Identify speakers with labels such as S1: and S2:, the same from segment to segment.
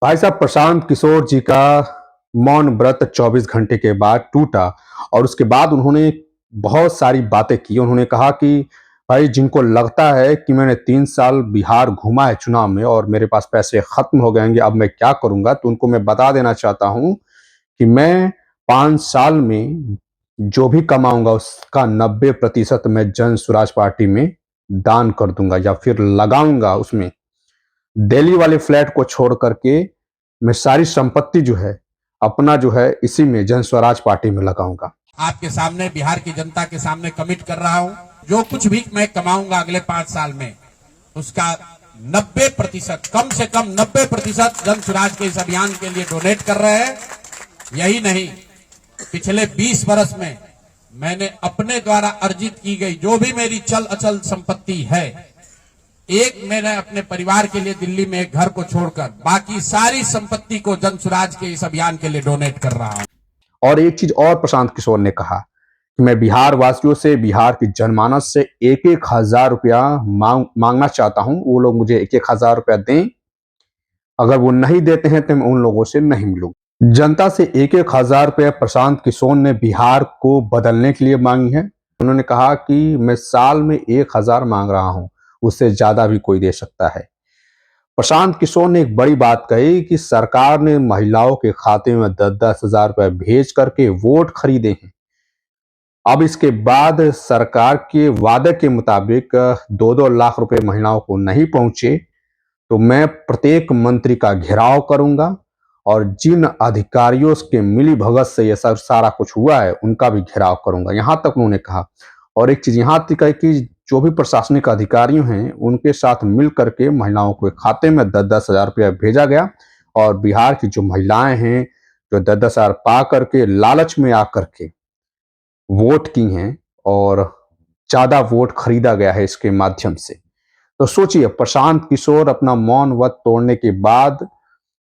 S1: भाई साहब, प्रशांत किशोर जी का मौन व्रत 24 घंटे के बाद टूटा और उसके बाद उन्होंने बहुत सारी बातें की। उन्होंने कहा कि भाई, जिनको लगता है कि मैंने 3 साल बिहार घूमा है चुनाव में और मेरे पास पैसे खत्म हो गएंगे, अब मैं क्या करूंगा, तो उनको मैं बता देना चाहता हूं कि मैं 5 साल में जो भी कमाऊंगा उसका 90% मैं जन स्वराज पार्टी में दान कर दूंगा या फिर लगाऊंगा। उसमें दिल्ली वाले फ्लैट को छोड़ करके मैं सारी संपत्ति जो है अपना जो है इसी में जन स्वराज पार्टी में लगाऊंगा।
S2: आपके सामने बिहार की जनता के सामने कमिट कर रहा हूं, जो कुछ भी मैं कमाऊंगा अगले 5 साल में उसका 90%, कम से कम 90% जन स्वराज के इस अभियान के लिए डोनेट कर रहे हैं। यही नहीं, पिछले 20 वर्ष में मैंने अपने द्वारा अर्जित की गई जो भी मेरी चल अचल संपत्ति है, मैंने अपने परिवार के लिए दिल्ली में एक घर को छोड़कर बाकी सारी संपत्ति को जन स्वराज के इस अभियान के लिए डोनेट कर रहा हूं।
S1: और एक चीज और प्रशांत किशोर ने कहा कि मैं बिहार वासियों से, बिहार की जनमानस से 1,000 रुपया मांगना चाहता हूं। वो लोग मुझे 1,000 रुपया दें, अगर वो नहीं देते हैं तो मैं उन लोगों से नहीं मिलूंगा। जनता से 1,000 रुपया प्रशांत किशोर ने बिहार को बदलने के लिए मांगी है। उन्होंने कहा कि मैं साल में 1,000 मांग रहा हूं, उससे ज्यादा भी कोई दे सकता है। प्रशांत किशोर ने एक बड़ी बात कही कि सरकार ने महिलाओं के खाते में 10-10 हजार रुपए भेज करके वोट खरीदे हैं। अब इसके बाद सरकार के वादे के मुताबिक 2-2 लाख रुपए महिलाओं को नहीं पहुंचे तो मैं प्रत्येक मंत्री का घेराव करूंगा और जिन अधिकारियों के मिली भगत से ये सब सारा कुछ हुआ है उनका भी घेराव करूंगा, यहां तक उन्होंने कहा। और एक चीज यहां तक है कि जो भी प्रशासनिक अधिकारी हैं उनके साथ मिल करके महिलाओं के खाते में 10-10 हजार रुपया भेजा गया और बिहार की जो महिलाएं हैं जो 10-10 हजार पा करके लालच में आकर के वोट की हैं और ज्यादा वोट खरीदा गया है इसके माध्यम से। तो सोचिए, प्रशांत किशोर अपना मौन व्रत तोड़ने के बाद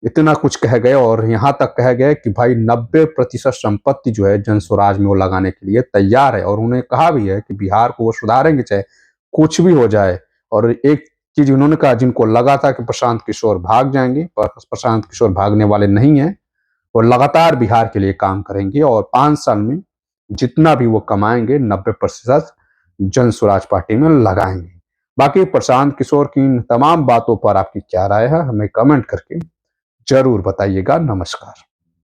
S1: इतना कुछ कह गए और यहां तक कह गए कि भाई 90% संपत्ति जो है जन स्वराज में वो लगाने के लिए तैयार है। और उन्होंने कहा भी है कि बिहार को वो सुधारेंगे चाहे कुछ भी हो जाए। और एक चीज उन्होंने कहा, जिनको लगा था कि प्रशांत किशोर भाग जाएंगे, पर प्रशांत किशोर भागने वाले नहीं है। वो लगातार बिहार के लिए काम करेंगे और 5 साल में जितना भी वो कमाएंगे 90% जन स्वराज पार्टी में लगाएंगे। बाकी प्रशांत किशोर की इन तमाम बातों पर आपकी क्या राय है, हमें कमेंट करके जरूर बताइएगा। नमस्कार।